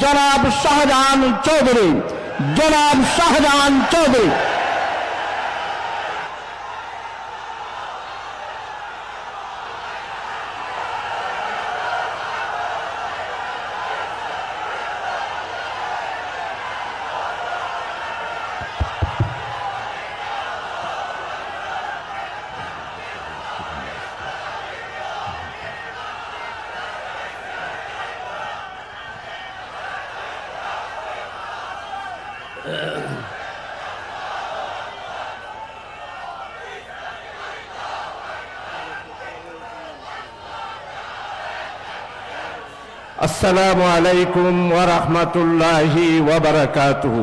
জনাব শাহজাহান চৌধুরী, জনাব শাহজাহান চৌধুরী। আসসালামু আলাইকুম ওয়া রাহমাতুল্লাহি ওয়া বারাকাতুহু।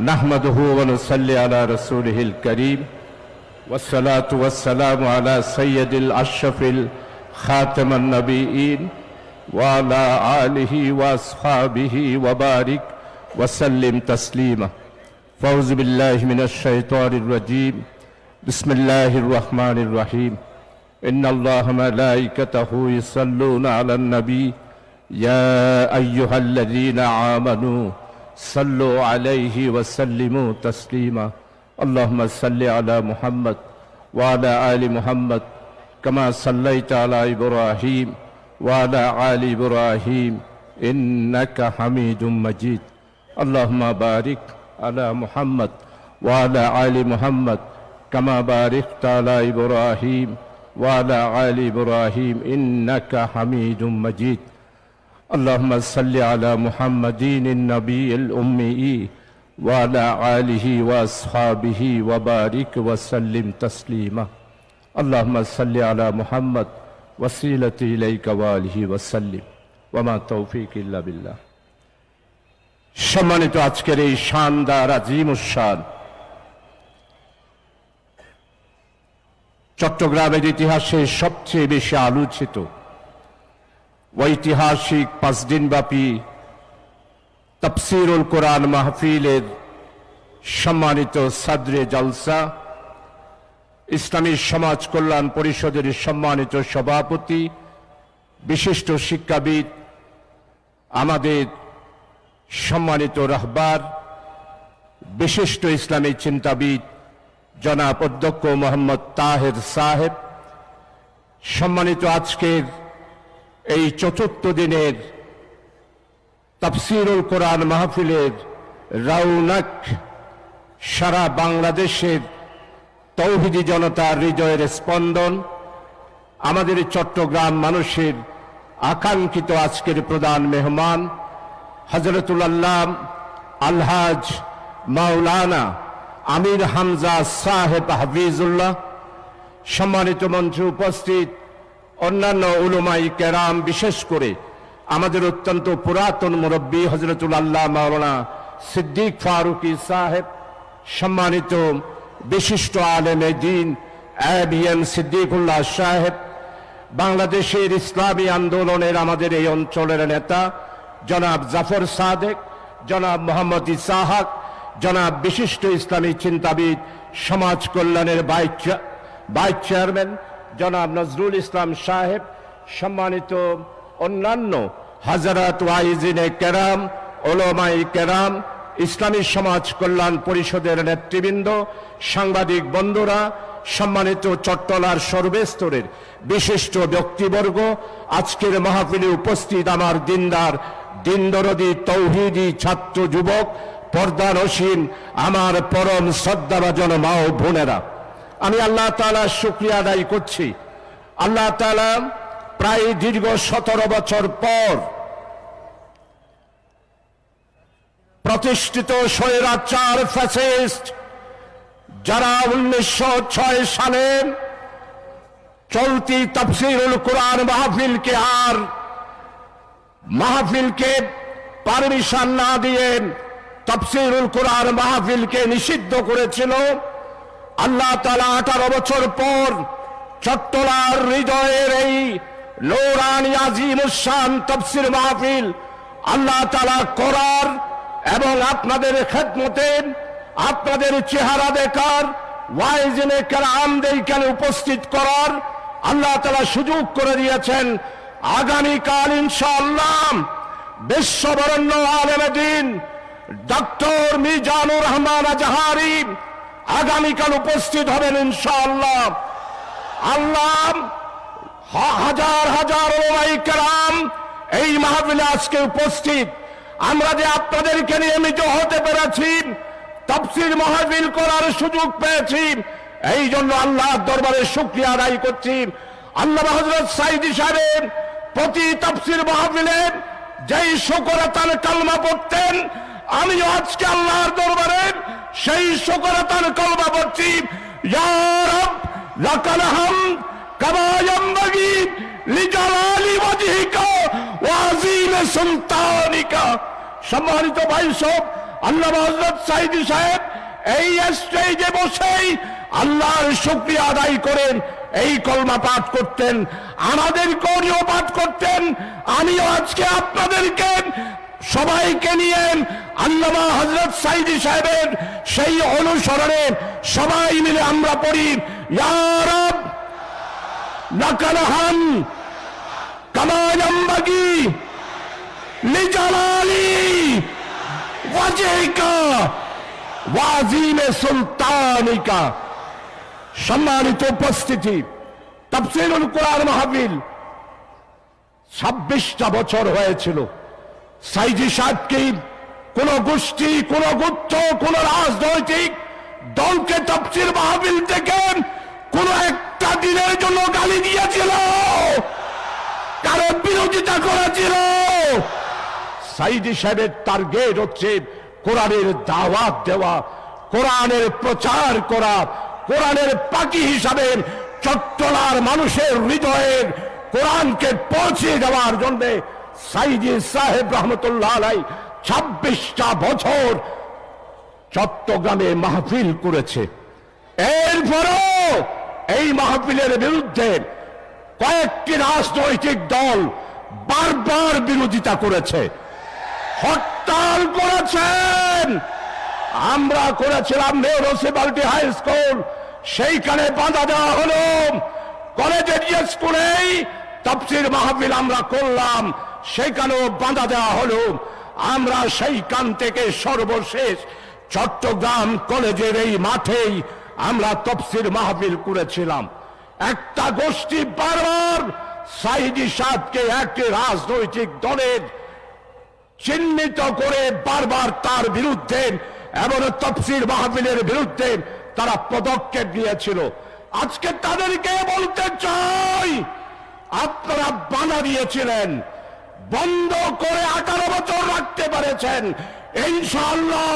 নাহমাদুহু ওয়া নুসাল্লি আলা রাসূলিহিল কারীম ওয়াসসালাতু ওয়াসসালামু আলা সাইয়্যিদিল আশরাফিল খাতামান নবিয়্যিন ওয়া আলা আলিহি ওয়া আসহাবিহি ওয়া বারিক ওয়া সাল্লিম তাসলিমা। ফাউযু বিল্লাহি মিনাশ শাইতানির রাজীম। বিসমিল্লাহির রহমানির রহিম। إن الله ملائكته يصلون على النبي يا أيها الذين آمنوا صلوا عليه وسلموا تسليما اللهم صل على محمد وعلى آل محمد كما صليت على إبراهيم وعلى آل إبراهيم إنك حميد مجيد اللهم بارك على محمد وعلى آل محمد كما باركت على إبراهيم وعلى آل إبراهيم إنك حميد مجيد اللهم صل على محمد النبي الأمي وعلى آله وأصحابه وبارك وسلم تسليما اللهم صل على محمد وسيلتي إليك وآله وسلم وما توفيق إلا بالله। সম্মানিত আজকের এই শানদার আজিমুশ-শান চট্টগ্রামের ইতিহাসে সবচেয়ে বেশি আলোচিত ঐতিহাসিক 5 দিনব্যাপী তাফসীরুল কোরআন মাহফিলের সম্মানিত সাদরে জলসা, ইসলামী সমাজ কল্যাণ পরিষদের সম্মানিত সভাপতি, বিশিষ্ট শিক্ষাবিদ, আমাদের সম্মানিত রাহবার, বিশিষ্ট ইসলামী চিন্তাবিদ জনাব অধ্যক্ষ মোহাম্মদ তাহের সাহেব, সম্মানিত আজকের এই ৪র্থ দিনের তাফসীরুল কোরআন মাহফিলের রৌনক সারা বাংলাদেশের তৌহিদি জনতার হৃদয়ের স্পন্দন, আমাদের চট্টগ্রাম মানুষের আকাঙ্ক্ষিত আজকের প্রধান মেহমান হযরতুল আল্লাহ আলহাজ মাওলানা আমির হামজা সাহেব হাফিজুল্লাহ, সম্মানিত মঞ্চে উপস্থিত অন্যান্য উলামায়ে কেরাম, বিশেষ করে আমাদের অত্যন্ত পুরাতন মুরব্বী হযরতুল আল্লাহ মাওলানা সিদ্দিক ফারুকী সাহেব, সম্মানিত বিশিষ্ট আলেমে দ্বীন এবিএম সিদ্দিকুল্লাহ সাহেব, বাংলাদেশের ইসলামী আন্দোলনের আমাদের এই অঞ্চলের নেতা জনাব জাফর সাদেক, জনাব মোহাম্মদ ইসাহাক, জনাব বিশিষ্ট ইসলামী চিন্তাবিদ সমাজ কল্যাণের ভাইস চেয়ারম্যান জনাব নজরুল ইসলাম সাহেব, সম্মানিত অন্যান্য হাজারাত ওয়াইজিনে কেরাম, উলামায়ে কেরাম, ইসলামী সমাজ কল্যাণ পরিষদের নেতৃবৃন্দ, সাংবাদিক বন্ধুরা, সম্মানিত চট্টলার সর্বস্তরের বিশিষ্ট ব্যক্তিবর্গ, আজকের মাহফিলে উপস্থিত আমার দিনদার দিনদরদি তৌহিদি ছাত্র যুবক, পর্দানসীন আমার পরম শ্রদ্ধাভাজন মা ও বোনেরা, আমি আল্লাহ তাআলার শুকরিয়া আদায় করছি। আল্লাহ তাআলা প্রায় দীর্ঘ 17 বছর পর প্রতিষ্ঠিত স্বৈরাচার ফ্যাসিস্ট যারা 1906 সালে চলতি তাফসীরুল কোরআন মাহফিলকে পারমিশন না দিয়ে তাফসীরুল কোরআন মাহফিলকে নিষিদ্ধ করেছিল, আল্লাহ তাআলা 18 বছর পর চট্টলার হৃদয়ের এই নূরানী আজিমুশ-শান তাফসীর মাহফিল আল্লাহ তাআলা করার এবং আপনাদের খেদমতে আপনাদের চেহারা দেখার, ওয়াইজিনে কেরামদের এখানে উপস্থিত করার আল্লাহ তাআলা সুযোগ করে দিয়েছেন। আগামীকাল ইনশাআল্লাহ বিশ্ববরেণ্য আলেমে দ্বীন ডক্টর মিজানুর রহমান আজহারি আগামীকাল উপস্থিত হবেন ইনশাআল্লাহ। আল্লাহ হাজার হাজার ওলামায়ে কেরাম এই মাহফিলে আজকে উপস্থিত। আমরা যে আপনাদেরকে নিয়মিত হতে পেরেছি, তাফসীর মাহফিল করার সুযোগ পেয়েছি, এই জন্য আল্লাহর দরবারে শুকরিয়া আদায় করছি। আল্লামা হযরত সাইদী সাহেব প্রতি তাফসীর মাহফিলে যেই শুকরাতান কালমা পড়তেন, আমি আজকে আল্লাহর দরবারে সেই শুকরাতান কালমা পড়ছি। ইয়া রব লাকাল হামদ কামা ইয়ানবাগি লিজালালি ওয়াজহিকা ওয়া আযীম সুলতানিকা। সম্মানিত ভাই সব, আল্লামা হযরত সাইদী সাহেব এই স্টেজে বসেই আল্লাহর শুকরিয়া আদায় করেন, এই কলমা পাঠ করতেন, আমাদের করিও পাঠ করতেন। আমিও আজকে আপনাদেরকে সবাইকে নিয়ে আল্লামা হযরত সাইদী সাহেবের সেই অনুসরণে সবাই মিলে আমরা পড়ি, ইয়া রব লাকাল হামদ কামা ইয়ানবাগি লিজালালি ওয়াজহিকা ওয়া আযীম সুলতানিকা। সম্মানিত উপস্থিতি, তাফসীরুল কোরআন মাহফিল 26টা বছর হয়েছিল। সাইদী সাহেবকে কোন গোষ্ঠী, কোন গুচ্ছ, কোন রাজনৈতিক দলকে তাফসীর মাহফিল থেকে কোন একটা দিনের জন্য গালি দিয়েছিল, কারো বিরোধিতা করেছিল? সাইদী সাহেবের টার্গেট হচ্ছে কোরআনের দাওয়াত দেওয়া, কোরআনের প্রচার করা, কোরআনের পাখি হিসাবে চট্টলার মানুষের হৃদয়ের কোরআনকে পৌঁছে দেওয়ার জন্য সাইদী সাহেব রহমতুল্লাহ আলাইহি 26টা বছর চট্টগ্রামে মাহফিল করেছে। এরপরও এই মাহফিলের বিরুদ্ধে কয়েকটি রাজনৈতিক দল বারবার বিরোধিতা করেছে, হরতাল করেছেন। আমরা করেছিলাম মিউনিসিপালিটি হাই স্কুল, সেইখানে বাধা দেওয়া হলো। কলেজের স্কুলেই তাফসীর মাহফিল আমরা করলাম, সেখানেও বাধা দেওয়া হলো। আমরা সেইখান থেকে সর্বশেষ চট্টগ্রাম কলেজের এই মাঠেই আমরা তাফসীর মাহফিল করেছিলাম। একটা গোষ্ঠী বারবার সাইদী সাহেবকে একটি রাজনৈতিক দলের চিহ্নিত করে বারবার তার বিরুদ্ধে এবং তাফসীর মাহফিলের বিরুদ্ধে তারা পদক্ষেপ নিয়েছিল। আজকে তাদেরকে বলতে চাই, আপনারা বাধা দিয়েছিলেন, বন্ধ করে 18 বছর রাখতে পেরেছেন। ইনশাআল্লাহ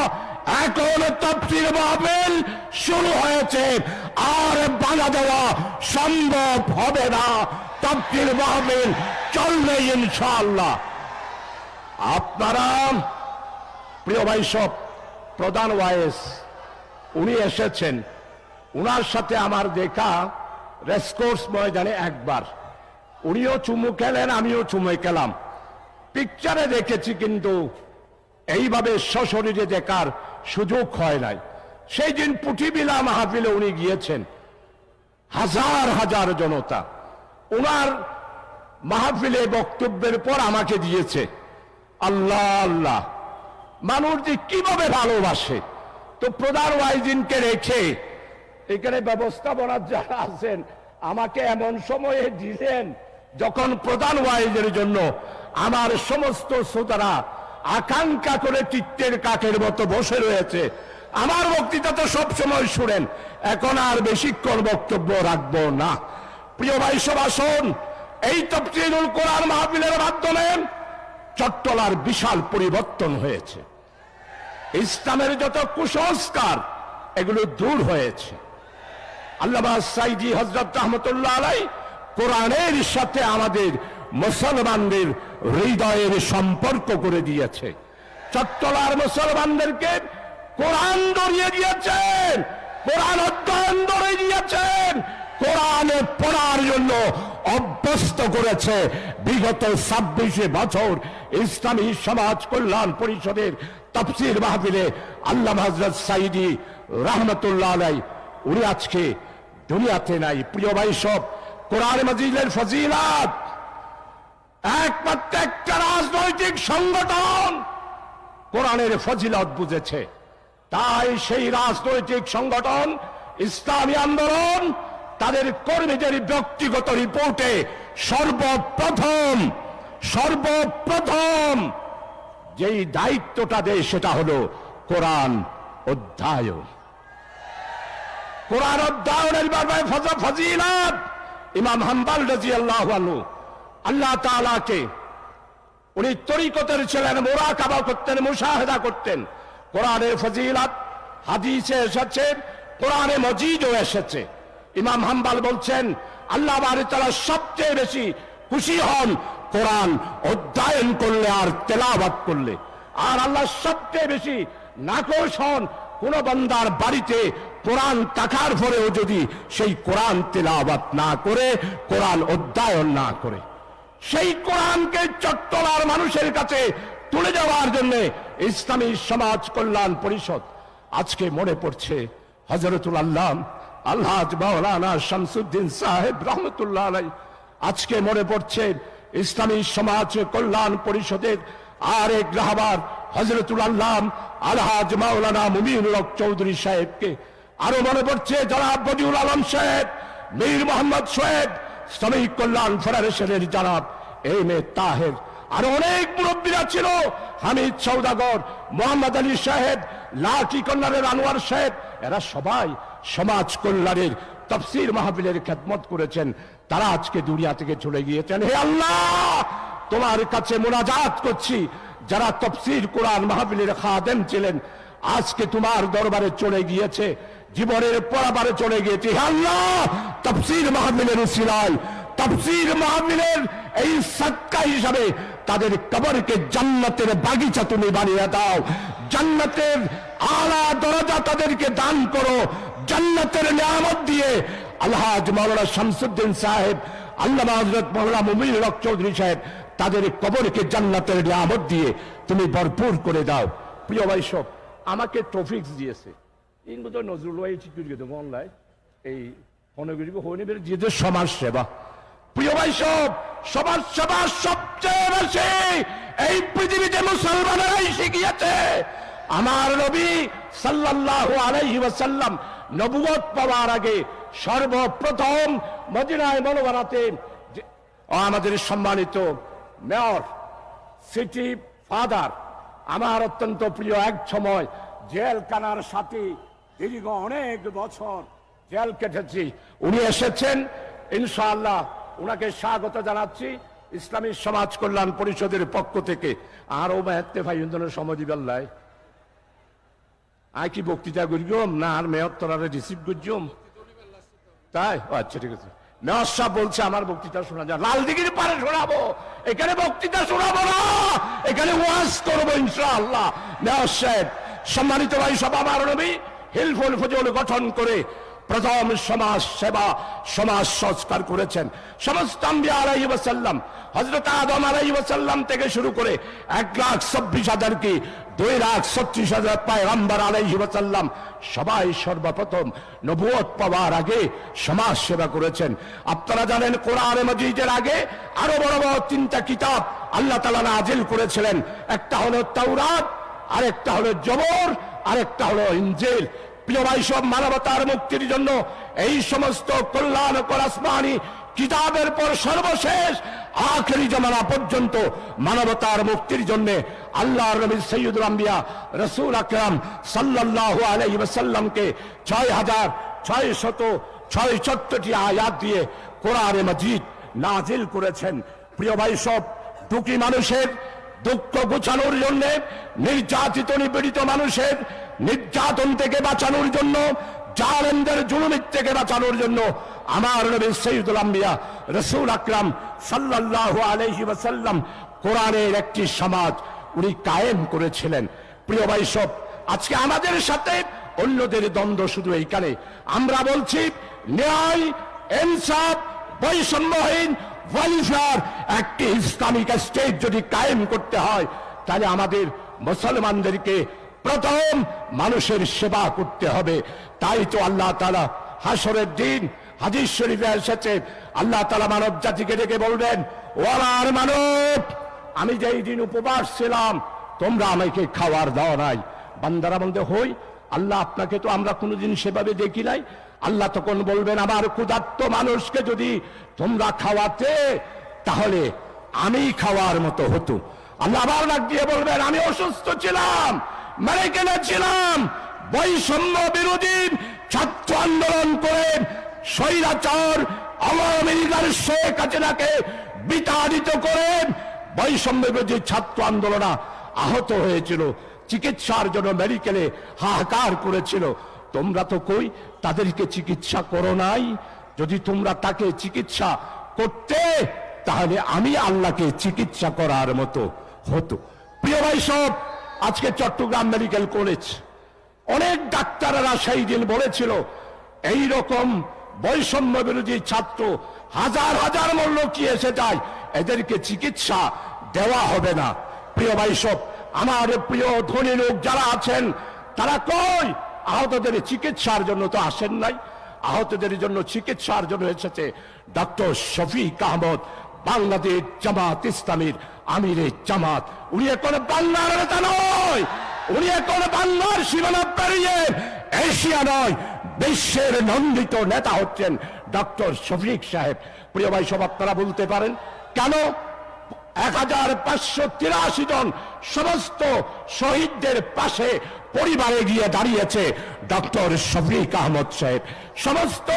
এখন তাফসীর মাহফিল শুরু হয়েছে, আর বাধা দেওয়া সম্ভব হবে না। তাফসীর মাহফিল চলবে ইনশাআল্লাহ। আপনারা প্রিয় ভাই সব, প্রধান ওয়াইস উনি এসেছেন, উনার সাথে আমার দেখা রেসকোর্স ময়দানে একবার, উনিও চুমু খেলেন, আমিও চুমু খেলাম, পিকচারে দেখেছি, কিন্তু এইভাবে সশরীরে দেখার সুযোগ হয় নাই। সেই দিন পুটিবিলা মাহফিলে উনি গিয়েছেন, হাজার হাজার জনতা উনার মাহফিলে বক্তব্যের পর আমাকে দিয়েছে। আল্লাহ আল্লাহ, মানুষ যে কিভাবে ভালোবাসে। তো প্রধান ওয়াইজিনকে রেখে এখানে ব্যবস্থাপনার যারা আছেন আমাকে এমন সময়ে দিলেন যখন প্রধান ওয়াইজের জন্য আমার সমস্ত শ্রোতারা আকাঙ্ক্ষা করে চিত্তের কাকের মতো বসে রয়েছে। আমার বক্তৃতা তো সবসময় শুনেন, এখন আর বেশিক্ষণ বক্তব্য রাখবো না। প্রিয় ভাই সব, আসুন, এই তাফসীরুল কোরআন মাহফিলের মাধ্যমে চট্টলার বিশাল পরিবর্তন হয়েছে। ইসলামের যত কুসংস্কার এগুলো দূর হয়েছে। আল্লামা সাইদী হযরত রহমতুল্লাহ আলাইহি কোরআনের সাথে আমাদের মুসলমানদের হৃদয়ের সম্পর্ক করে দিয়েছে। চট্টলার মুসলমানদেরকে কোরআন ধরিয়ে দিয়েছেন, কোরআন অধ্যয়ন ধরে দিয়েছেন, কোরআনে পড়ার জন্য অভ্যস্ত করেছে। বিগত 26 বছর ইসলামী সমাজ কল্যাণ পরিষদের তাফসীর মাহফিলে আল্লামা হযরত সাইদী রহমতুল্লাহ আলাইহি উনি আজকে দুনিয়াতে নাই। প্রিয় ভাই সব, কোরআন মাজিদের ফজিলত একমাত্র একটা রাজনৈতিক সংগঠন কোরআনের ফজিলত বুঝেছে, তাই সেই রাজনৈতিক সংগঠন ইসলামী আন্দোলন তাদের কর্মীদের ব্যক্তিগত রিপোর্টে সর্বপ্রথম যেই দায়িত্বটা দেয় সেটা হলো কোরআন অধ্যয়ন। কোরআন অধ্যয়নের ব্যাপারে ফজিলত ইমাম হাম্বল রাদিয়াল্লাহু আনহু আল্লাহ তাআলাকে উনি তরিকতের ছিলেন, মুরাকাবা করতেন, মুশাহাদা করতেন। কোরআনের ফজিলত হাদিসে এসেছে, কোরআনে মজিদও এসেছে। ইমাম হাম্বল বলছেন আল্লাহ বাড়ি তাআলা সবচেয়ে বেশি খুশি হন কোরআন অধ্যয়ন করলে আর তেলাওয়াত করলে, আর আল্লাহ সবচেয়ে বেশি নাখোশ হন কোন বান্দার বাড়িতে কোরআন থাকার পরেও যদি সেই কোরআন তেলাওয়াত না করে, কোরআন অধ্যয়ন না করে। সেই কোরআনকে চট্টলার মানুষের কাছে তুলে যাওয়ার জন্য ইসলামী সমাজ কল্যাণ পরিষদ আজকে মনে পড়ছে হযরতুল আল্লাহ আলহাজ মাওলানা শামসুদ্দিন সাহেব রহমতুল্লাহ আলাইহি। আজকে মনে পড়ছে ইসলামী সমাজ কল্যাণ পরিষদের আরেক রাহবার হযরতুল আল্লাহ আলহাজ মাওলানা মুমিনুল হক চৌধুরী সাহেবকে। আরো মনে পড়ছে জনাব বদিউল আলম সাহেব, মীর মোহাম্মদ সোহেব, শ্রমিক কল্যাণ ফেডারেশনের জনাব এম এ তাহের, আরো অনেক মুরব্বীরা ছিল, হামিদ সৌদাগর, মোহাম্মদ আলী সাহেব, লাঠি কল্যাণের আনোয়ার সাহেব। এরা সবাই সমাজ কল্যাণের তাফসীর মাহফিলের খেদমত করেছেন। তারা আজকে দুনিয়া থেকে চলে গিয়েছেন। হে আল্লাহ, তোমার কাছে মুনাজাত করছি, যারা তাফসীর কোরআন মাহফিলের খাদেম ছিলেন আজকে তোমার দরবারে চলে গিয়েছে, জীবনের পরাবারে চলে গিয়েছে। হে আল্লাহ, তাফসীর মাহফিলের উসিলায়, তাফসীর মাহফিলের এই সাদকা হিসাবে তাদের কবরকে জান্নাতের বাগিচা তুমি বানিয়ে দাও, জান্নাতের আলা দরজা তাদেরকে দান করো, জান্নাতের নিয়ামত দিয়ে আলহাজ মাওলানা শামসুদ্দিন সাহেব, আল্লামা হযরত মাওলানা মুমিনুল হক চৌধুরী সাহেব, তাদের কবরকে জান্নাতের নিয়ামত দিয়ে তুমি ভরপুর করে দাও। প্রিয় ভাই সব আমাকে ট্রফিক্স দিয়েছে ইনবো তো নজরুল ভাই চিকুরি দেবো অনলাইন এই ফোনগুলি হয়ে নেবে যে সমাজ সেবা। প্রিয় ভাই সব সমাজ সেবা সবচেয়ে বেশি এই পৃথিবীতে মুসলমানরাই শিখিয়েছে। আমার নবী সাল্লাল্লাহু আলাইহি ওয়াসাল্লাম নবুয়ত পাওয়ার আগে সর্বপ্রথম মদিনায় মুনাওয়ারাতে আমাদের সম্মানিত মেয়র সিটি ফাদার, আমার অত্যন্ত প্রিয়, এক সময় জেলখানার সাথে দীর্ঘ অনেক বছর জেল কেটেছি, উনি এসেছেন। ইনশাআল্লাহ উনাকে স্বাগত জানাচ্ছি ইসলামী সমাজ কল্যাণ পরিষদের পক্ষ থেকে। আর ও মেহতে ভাই ইন্ধনের সময় দিবার লাই আই কি বক্তৃতা করিম না আর মেয়র তোরারে রিসিভ করছিম তাই? আচ্ছা ঠিক আছে। মেয়র সাহেব বলছে আমার বক্তৃতা শোনা যায়, লালদিঘির পারে শোনাবো, এখানে বক্তৃতা শোনাবো না, এখানে ওয়াজ করবো ইনশাআল্লাহ। মেয়র সাহেব, সম্মানিত ভাই সব, আমার নবী হিলফুল ফজল গঠন করে প্রথম সমাজ সেবা, সমাজ সংস্কার করেছেন। সমস্ত আম্বিয়া আলাইহিস সালাম, হযরত আদম আলাইহিস সালাম থেকে শুরু করে 1,26,000 কি 2,36,000 পয়গম্বর আলাইহিস সালাম সবাই সর্বপ্রথম নবুয়ত পাওয়ার আগে সমাজ সেবা করেছেন। আপনারা জানেন কোরআনে মাজিদের আগে আরো বড় বড় 3টা কিতাব আল্লাহ তাআলা নাজিল করেছিলেন। একটা হলো তাওরাত, আরেকটা হলো জবর, আরেকটা হলো ইনজিল। প্রিয় ভাই সব, মানবতার মুক্তির জন্য এই সমস্ত কল্যাণকর আসমানি কিতাবের পর সর্বশেষ আখেরি জামানা পর্যন্ত মানবতার মুক্তির জন্য আল্লাহর নবী সাইয়্যিদুল আম্বিয়া রাসূল আকরাম সাল্লাল্লাহু আলাইহি ওয়াসাল্লামকে 6,666টি আয়াত দিয়ে কোরআনে মাজিদ নাজিল করেছেন। প্রিয় ভাই সব, দুঃখী মানুষের দুঃখ ঘোচানোর জন্য, নির্যাতিত নিপীড়িত মানুষের নির্যাতন থেকে বাঁচানোর জন্য, জালেমদের জুলুমের থেকে বাঁচানোর জন্য আমার নবী সাইয়্যিদুল আম্বিয়া রাসূল আকরাম সাল্লাল্লাহু আলাইহি ওয়াসাল্লাম কোরআনের একটি সমাজ উনি কায়েম করেছিলেন। প্রিয় ভাই সব, আজকে আমাদের সাথে অন্যদের দ্বন্দ্ব শুধু এইখানে। আমরা বলছি ন্যায়, ইনসাফ, বৈষম্যহীন ওয়েলফেয়ার একটি ইসলামিক স্টেট যদি কায়েম করতে হয়, তাহলে আমাদের মুসলমানদেরকে প্রথম মানুষের সেবা করতে হবে। তাই তো আল্লাহ তাআলা হাসরের দিন হাদিস শরীফে এসেছে আল্লাহ তাআলা মানব জাতিকে ডেকে বলবেন, ও আমার মানব, আমি যেই দিন উপবাস ছিলাম তোমরা আমাকে খাওয়ার দাও নাই। বান্দারা বলতে, হই আল্লাহ, আপনাকে তো আমরা কোনোদিন সেভাবে দেখি নাই। আল্লাহ তখন বলবেন, আমার ক্ষুধার্ত মানুষকে যদি তোমরা খাওয়াতে তাহলে আমি খাওয়ার মতো হতো। আল্লাহ আবার ডাক দিয়ে বলবেন, আমি অসুস্থ ছিলাম, মেডিকেলে ছিলাম, বৈষম্য বিরোধী ছাত্র আন্দোলন করে স্বৈরাচার আওয়ামী লীগের শেখ হাসিনাকে বিতাড়িত করে বৈষম্য বিরোধী ছাত্র আন্দোলন আহত হয়েছিল, চিকিৎসার জন্য মেডিকেলে হাহাকার করেছিল। তোমরা তো কই তাদেরকে চিকিৎসা করো নাই? যদি তোমরা তাকে চিকিৎসা করতে তাহলে আমি আল্লাহকে চিকিৎসা করার মতো হতো। প্রিয় ভাই সব, আজকে চট্টগ্রাম মেডিকেল কলেজ অনেক ডাক্তাররা সেই দিন বলেছিল এই রকম বৈষম্য বিরোধী ছাত্র হাজার হাজার মূল্য কি এসে যায়, এদেরকে চিকিৎসা দেওয়া হবে না। প্রিয় ভাই সব, আমার প্রিয় ধনী লোক যারা আছেন তারা কই? আহতদের চিকিৎসার জন্য তো আসেন নাই। আহতদের জন্য চিকিৎসার জন্য এসেছে ডক্টর শফিক আহমদ, বাংলাদেশ জামাত ইসলামীর আমিরে জামাত। উনি এখন বাংলার নেতা নয়, উনি এখন বাংলার সীমানা পেরিয়ে এশিয়া নয় বিশ্বের নন্দিত নেতা হচ্ছেন ডক্টর শফিক সাহেব। প্রিয় ভাই সব, আপনারা বলতে পারেন কেন 1583 জন সমস্ত শহীদদের পাশে পরিবারে গিয়ে দাঁড়িয়েছে ডক্টর শফিক আহমদ সাহেব। সমস্ত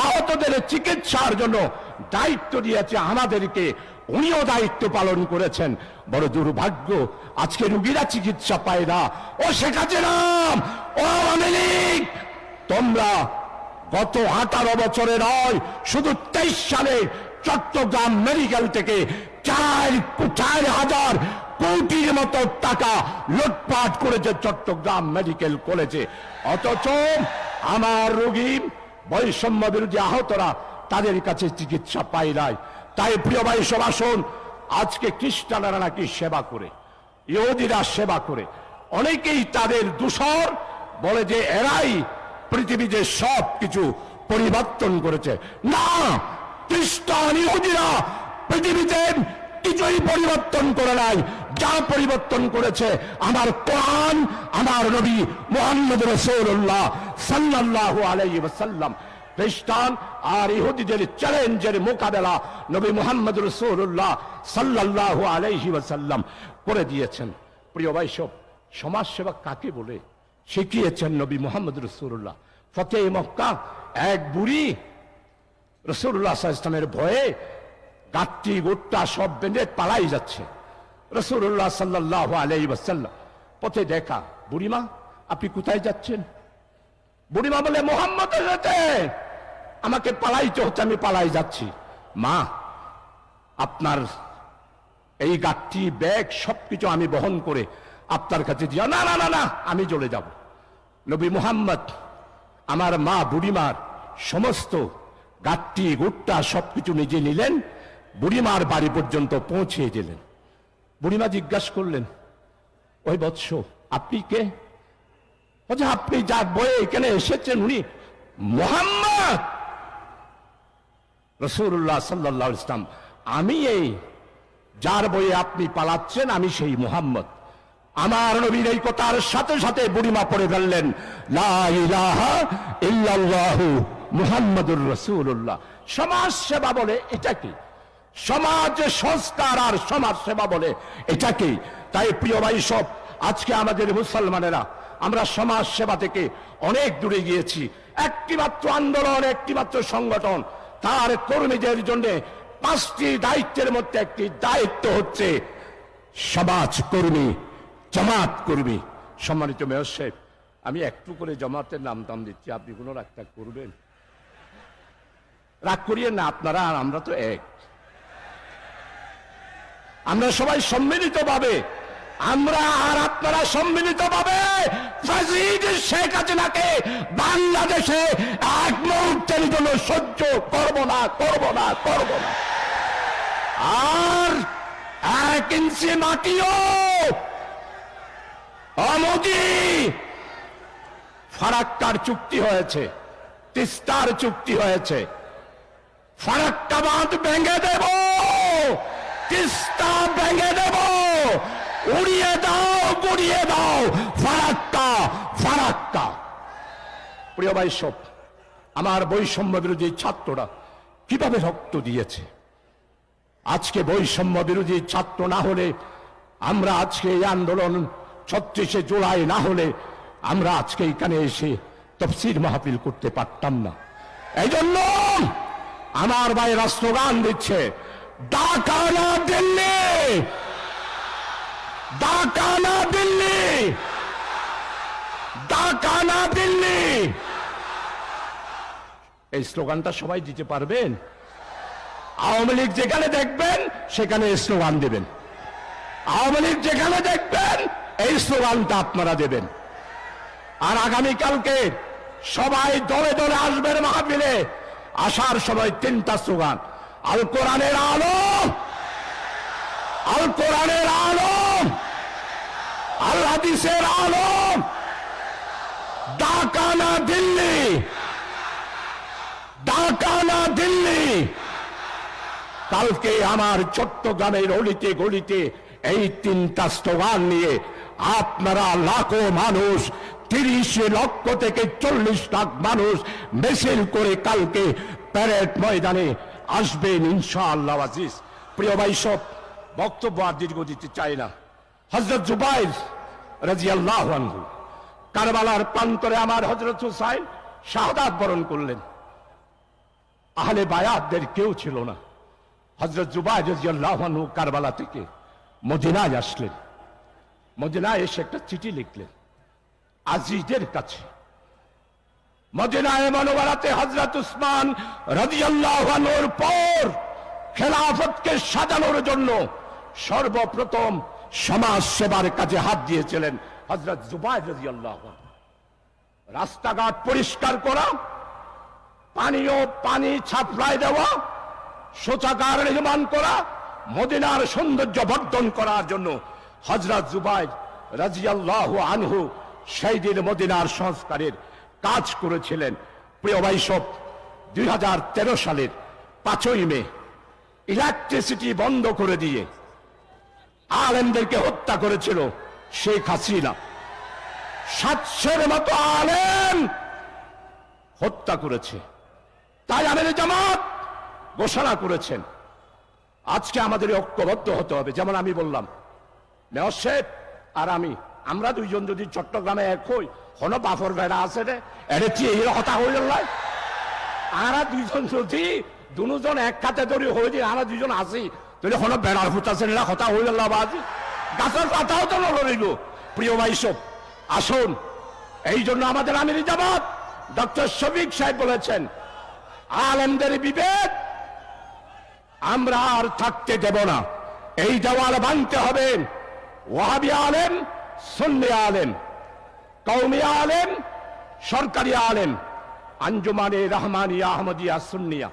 আহতদের চিকিৎসার জন্য দায়িত্ব দিয়েছে আমাদেরকে, উনিও দায়িত্ব পালন করেছেন। বড় দুর্ভাগ্য, আজকে রোগীরা চিকিৎসা পায় না। ও শেখ হাসিনা, ও আওয়ামী লীগ, তোমরা গত 18 বছরে নয়, শুধু 23 সালে চট্টগ্রাম মেডিকেল থেকে 4,000 কোটির মতো টাকা লুটপাট করেছে চট্টগ্রাম মেডিকেল কলেজে। অথচ আমার রোগী বৈষম্য বিরোধী আহতরা তাদের কাছে চিকিৎসা পায় নাই। তাই প্রিয় ভাই সব, আসুন, আজকে খ্রিস্টানরা নাকি সেবা করে, ইহুদিরা সেবা করে, অনেকেই তাদের দূষর বলে যে এরাই পৃথিবীতে সব কিছু পরিবর্তন করেছে। না, খ্রিস্টান ইহুদিরা পৃথিবীতে কিছুই পরিবর্তন করে নাই। যা পরিবর্তন করেছে আমার কোরআন, আমার নবী মুহাম্মদ রাসূলুল্লাহ সাল্লাল্লাহু আলাইহি ওয়াসাল্লাম। খ্রিস্টান আর ইহুদিদের চ্যালেঞ্জের মোকাবেলা নবী মুহাম্মদ রাসূলুল্লাহ সাল্লাল্লাহু আলাইহি ওয়াসাল্লাম করে দিয়েছেন। প্রিয় ভাই সব, সমাজ সেবা কাকে বলে শিখিয়েছেন নবী মুহাম্মদ রাসূলুল্লাহ। ফতে মক্কা এক বুড়ি রাসূলুল্লাহ সাল্লাল্লাহু আলাইহি ওয়াসাল্লামের ভয়ে গাট্টি গোট্টা সব বেঁধে পালাই যাচ্ছে। রাসূলুল্লাহ সাল্লাল্লাহু আলাইহি ওয়াসাল্লাম পথে দেখা, বুড়িমা আপনি কোথায় যাচ্ছেন? বুড়িমা বলে, মুহাম্মদের সাথে আমাকে পালাইতে হচ্ছে, আমি পালাই যাচ্ছি। মা, আপনার এই গাট্টি ব্যাগ সবকিছু আমি বহন করে আপনার কাছে দিয়া। না না না না, আমি চলে যাব। নবী মুহাম্মদ আমার মা বুড়িমার সমস্ত গাট্টি গুট্টা সবকিছু নিজে নিলেন, বুড়িমার বাড়ি পর্যন্ত পৌঁছে দিলেন। বুড়িমা জিজ্ঞাসা করলেন, ওই বৎস আপনি কে? বলছে, আপনি যার বয়ে এখানে এসেছেন উনি মুহাম্মদ রাসূলুল্লাহ সাল্লাল্লাহু আলাইহি ওয়াসাল্লাম। আমি এই যার বয়ে আপনি পালাচ্ছেন আমি সেই মুহাম্মদ। আমার নবীর এই কথার সাথে সাথে বুড়িমা পড়ে ফেললেন, লা ইলাহা ইল্লাল্লাহু মুহাম্মাদুর রাসূলুল্লাহ। সমাজ সেবা বলে এটা কি? সমাজ সংস্কার আর সমাজ সেবা বলে এটা কি? তাই প্রিয় ভাই সব, আজকে আমাদের মুসলমানেরা আমরা সমাজ সেবা থেকে অনেক দূরে গিয়েছি। একটিমাত্র আন্দোলন, একটিমাত্র সংগঠন, তার কর্মীদের জন্য 5টি দায়িত্বের মধ্যে একটি দায়িত্ব হচ্ছে সমাজ কর্মী, জামাত কর্মী। সম্মানিত মেয়র সাহেব, আমি একটু করে জামাতের নাম দাম দিচ্ছি, আপনি কোনো রাগ করবেন? রাগ করিয়ে না, আপনারা আর আমরা তো এক। আমরা সবাই সম্মিলিত ভাবে, আমরা আর আপনারা সম্মিলিত ভাবে শেখ হাসিনাকে বাংলাদেশে এক মুহূর্তের জন্য সহ্য করব না, করব না, করব না। আর 1 ইঞ্চি মাটিও মোদি, ফারাক্কার চুক্তি হয়েছে, তিস্তার চুক্তি হয়েছে, ফারাক্কা বাঁধ ভেঙে দেব, তিস্তা ভেঙে দেব, উড়িয়ে দাও গুড়িয়ে দাও ফারাক্কা ফারাক্কা। প্রিয় ভাই সব, আমার বৈষম্য বিরোধী ছাত্ররা কিভাবে রক্ত দিয়েছে। আজকে বৈষম্য বিরোধী ছাত্র না হলে আমরা আজকে এই আন্দোলন ৩৬শে জুলাই না হলে আমরা আজকে এখানে এসে তাফসীর মাহফিল করতে পারতাম না। এই জন্য আমার ভাইরা স্লোগান দিচ্ছে, ঢাকা না দিল্লি, ঢাকা না দিল্লি, ঢাকা না দিল্লি। এই স্লোগানটা সবাই দিতে পারবেন? আওয়ামী লীগ যেখানে দেখবেন সেখানে স্লোগান দেবেন, আওয়ামী লীগ যেখানে দেখবেন এই স্লোগানটা আপনারা দেবেন। আর আগামীকালকে সবাই দলে দলে আসবেন মাহফিলে। আসার সময় 3টা স্লোগান, আল কোরআনের আলো, আল কোরআনের আলো, আল হাদিসের আলো, ঢাকা না দিল্লি, ঢাকা না দিল্লি। কালকে আমার চট্টগ্রামের অলিতে গলিতে এই 3টা স্লোগান নিয়ে আপনারা লাখো মানুষ, 30 লক্ষ থেকে 40 লাখ মানুষ মিছিল করে কালকে প্যারেড ময়দানে আসবেন ইনশাআল্লাহ আজিজ। প্রিয় ভাই সব, বক্তব্য আর দীর্ঘ দিতে চাই না। হযরত জুবাইর রাদিয়াল্লাহু আনহু কারবালার প্রান্তরে আমার হযরত হুসাইন শাহাদাত বরণ করলেন। আহলে বায়াতদের কেউ ছিল না। হযরত জুবাইর রাদিয়াল্লাহু আনহু কারবালা থেকে মদিনায় আসলেন। মদিনায় এসে একটা চিঠি লিখলেন আজিজের কাছে। মদিনায় মনোবরাতে হযরত উসমান রাদিয়াল্লাহু আনহুর পর খেলাফতকে সাজানোর জন্য সর্বপ্রথম সমাজ সেবার কাজে হাত দিয়েছিলেন হযরত জুবাইর রাদিয়াল্লাহু আনহু। রাস্তাঘাট পরিষ্কার করা, পানি ছাপড়ায় দেওয়া, শৌচাগার নির্মাণ করা, মদিনার সৌন্দর্য বর্ধন করার জন্য হযরত জুবাইর রাদিয়াল্লাহু আনহু সেই দিন মদিনার সংস্কারের কাজ করেছিলেন। প্রিয় ভাই সব, 2013 সালের 5ই মে ইলেকট্রিসিটি বন্ধ করে দিয়ে আলেমদেরকে হত্যা করেছিল শেখ হাসিনা। 700-এর মতো আলেম হত্যা করেছে। তাই আমির জামাত ঘোষণা করেছেন আজকে আমাদের ঐক্যবদ্ধ হতে হবে। যেমন আমি বললাম, মেয়র সাহেব আর আমরা দুইজন যদি চট্টগ্রামে এক হই, কোনো বাফর বেড়া আছে রে, এটা কি এই কথা হইল নয়? আমরা দুইজন যদি দুজন এক খাতে ধরে হয়ে যে আমরা দুইজন আসি, তাহলে কোনো বেড়ার ফুট আছে না, কথা হইল না বাজি, গাছের পাতাও তো লড়িল। প্রিয় ভাই সব, আসুন। এই জন্য আমাদের আমির জামাত ডক্টর শফিক সাহেব বলেছেন, আলেমদের বিবেক আমরা আর থাকতে দেব না। এই দেওয়াল ভাঙতে হবে। ওয়াহাবি আলেম, সুন্নি আলেম, কওমি আলেম, সরকারি আলেম, আঞ্জুমানে রহমানিয়া আহমদিয়া সুন্নিয়া,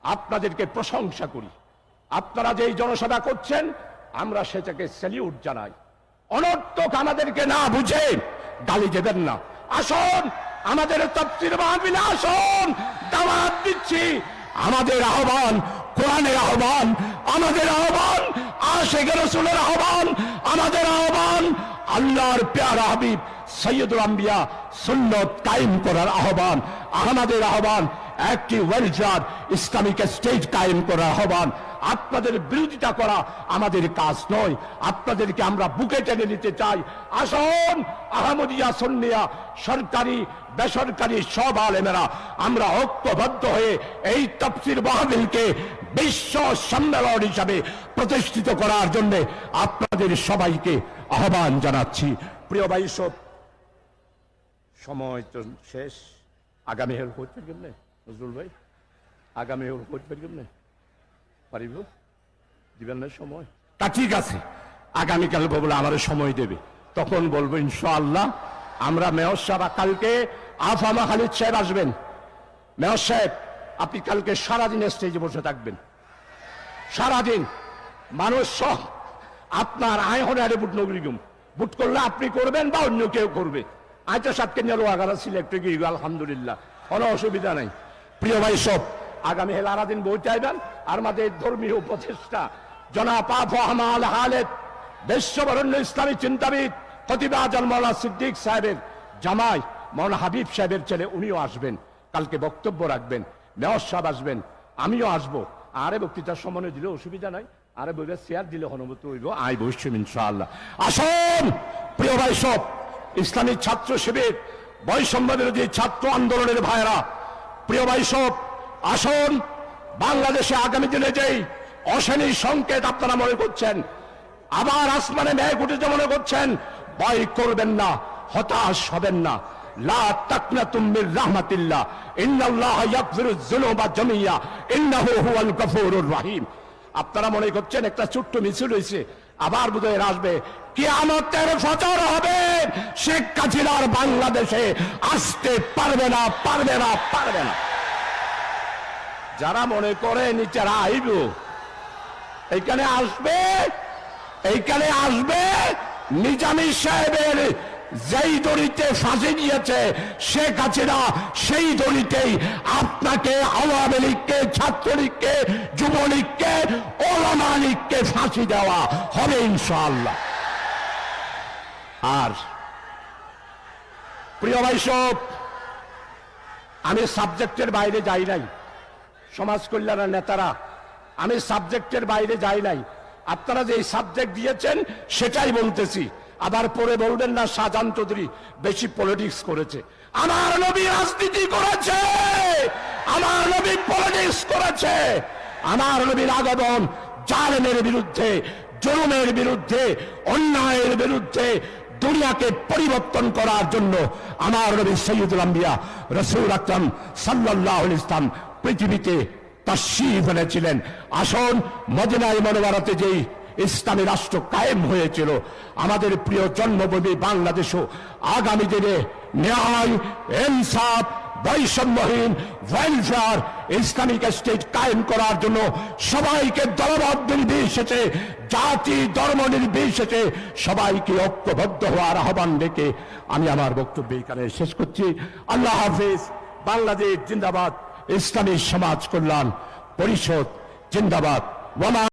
আপনাদেরকে প্রশংসা করি। আপনারা যেই জনসভা করছেন আমরা সেটাকে স্যালিউট জানাই। অনর্থক আমাদেরকে না বুঝে গালি দেবেন না। আসুন আমাদের তাফসীর মাহফিলে আসুন, দাওয়াত দিচ্ছি। আমাদের আহ্বান কোরআনের আহ্বান, আমাদের আহ্বান আশিক রাসূলের আহ্বান, আমাদের আহ্বান আল্লাহর প্যারা হাবিব সৈয়দুল আম্বিয়া সুন্নত কায়েম করার আহ্বান, আমাদের আহ্বান একটি ওয়েলফেয়ার ইসলামিক স্টেট কায়েম করার আহ্বান। আপনাদের বিরোধিতা করা আমাদের কাজ নয়, আপনাদেরকে আমরা বুকে টেনে নিতে চাই। আসুন আহমদিয়া সুন্নিয়া, সরকারি বেসরকারি সব আলেমেরা আমরা ঐক্যবদ্ধ হয়ে এই তাফসীর মাহফিলকে বিশ্ব সম্মেলন হিসাবে প্রতিষ্ঠিত করার জন্য আপনাদের সবাইকে আহ্বান জানাচ্ছি। প্রিয় ভাই সব, সময় তো শেষ। আগামী হেল করতে কেমনে নজরুল ভাই? আগামী হেল করতে কেমনে পারিব? দিবেন না সময়? তা ঠিক আছে, আগামীকাল বলে আমাদের সময় দেবে, তখন বলবো ইনশাআল্লাহ। আমরা মেয়র সাহেব কালকে আফামা খালিদ সাহেব আসবেন। মেয়র সাহেব আপনি কালকে সারাদিন স্টেজে বসে থাকবেন, সারাদিন। মানুষ সব আপনার আয় হলে আরে বুট নগরিগুম বুট করলে আপনি করবেন বা অন্য কেউ করবে। আয়তা সাতকে নিয়ে লোহাগারা সিলেক্ট গিয়ে আলহামদুলিল্লাহ কোনো অসুবিধা নাই। প্রিয় ভাই সব, আগামী হেলারা দিন বইতে আইবেন। আর আমাদের ধর্মীয় উপদেষ্টা জনাব আহমদ খালেদ, বিশ্ববরণ্য ইসলামী চিন্তাবিদ খতিব আজম মাওলানা সিদ্দিক সাহেবের জামাই মাওলানা হাবিব সাহেবের ছেলে, উনিও আসবেন, কালকে বক্তব্য রাখবেন। মেয়র সাহেব আসবেন, আমিও আসবো। আরে বক্তৃতার সময় দিলে অসুবিধা নাই, আরে বইবে চেয়ার দিলে অনুমতি হইব, আই বসছি ইনশাআল্লাহ। আসুন প্রিয় ভাই সব, ইসলামী ছাত্র শিবির, বৈষম্য বিরোধী ছাত্র আন্দোলনের ভাইরা, প্রিয় ভাই সব, আসুন বাংলাদেশে আগামী দিনে যেই অশনি সংকেত আপনারা মনে করছেন, আবার আসমানে মেঘ উঠেছে মনে করছেন, ভয় করবেন না, হতাশ হবেন না। লা তাকনাতুম মির রাহমাতিল্লাহ, ইন্নাল্লাহা ইয়াগফিরুয যুনুবা জামিয়া, ইন্নাহু হুয়াল গফুরুর রহিম। আপনারা মনে করছেন একটা ছোট্ট মিছিল হয়েছে, আবার বোধহয় আসবে, কিয়ামতের ফজর হবে, শেখ হাসিনার বাংলাদেশে আসতে পারবে না, পারবে না, পারবে না। যারা মনে করে নিচেরা আইব, এইখানে আসবে, এইখানে আসবে, নিজামী সাহেবের যেই দড়িতে ফাঁসি দিয়েছে শেখ হাসিনা, সেই দড়িতেই আপনাকে, আওয়ামী লীগকে, ছাত্রলীগকে, যুবলীগকে, ওলামা লীগকে ফাঁসি দেওয়া হবে ইনশাআল্লাহ। আর প্রিয় ভাই সব, আমি সাবজেক্টের বাইরে যাই নাই, সমাজ কল্যাণের নেতারা, আমি সাবজেক্টের বাইরে যাই নাই। আপনারা যে সাবজেক্ট দিয়েছেন সেটাই বলতেছি। আবার পরে বলবেন না শাহজাহান চৌধুরী বেশি পলিটিক্স করেছে। আমার নবী রাজনীতি করেছে, আমার নবী পলিটিক্স করেছে। আমার নবীর আগমন জালেমের বিরুদ্ধে, জুলুমের বিরুদ্ধে, অন্যায়ের বিরুদ্ধে দুনিয়াকে পরিবর্তন করার জন্য আমার নবী সৈয়দুল আম্বিয়া রাসূল আকরাম সাল্লাল্লাহু আলাইহি ওয়াসাল্লাম পৃথিবীতে তাশরীফ এনেছিলেন। আসুন মদিনায় মুনাওয়ারাতে যেই ইসলামী রাষ্ট্র কায়েম হয়েছিল, আমাদের প্রিয় জন্মভূমি বাংলাদেশও আগামী দিনে ন্যায়, ইনসাফ, বৈষম্যহীন, ওয়েলফেয়ার, ইসলামিক স্টেট কায়েম করার জন্য সবাইকে দলমত নির্বিশেষে, জাতি ধর্ম নির্বিশেষে সবাইকে ঐক্যবদ্ধ হওয়ার আহ্বান রেখে আমি আমার বক্তব্য এখানে শেষ করছি। আল্লাহ হাফেজ। বাংলাদেশ জিন্দাবাদ, ইসলামী সমাজ কল্যাণ পরিষদ জিন্দাবাদ।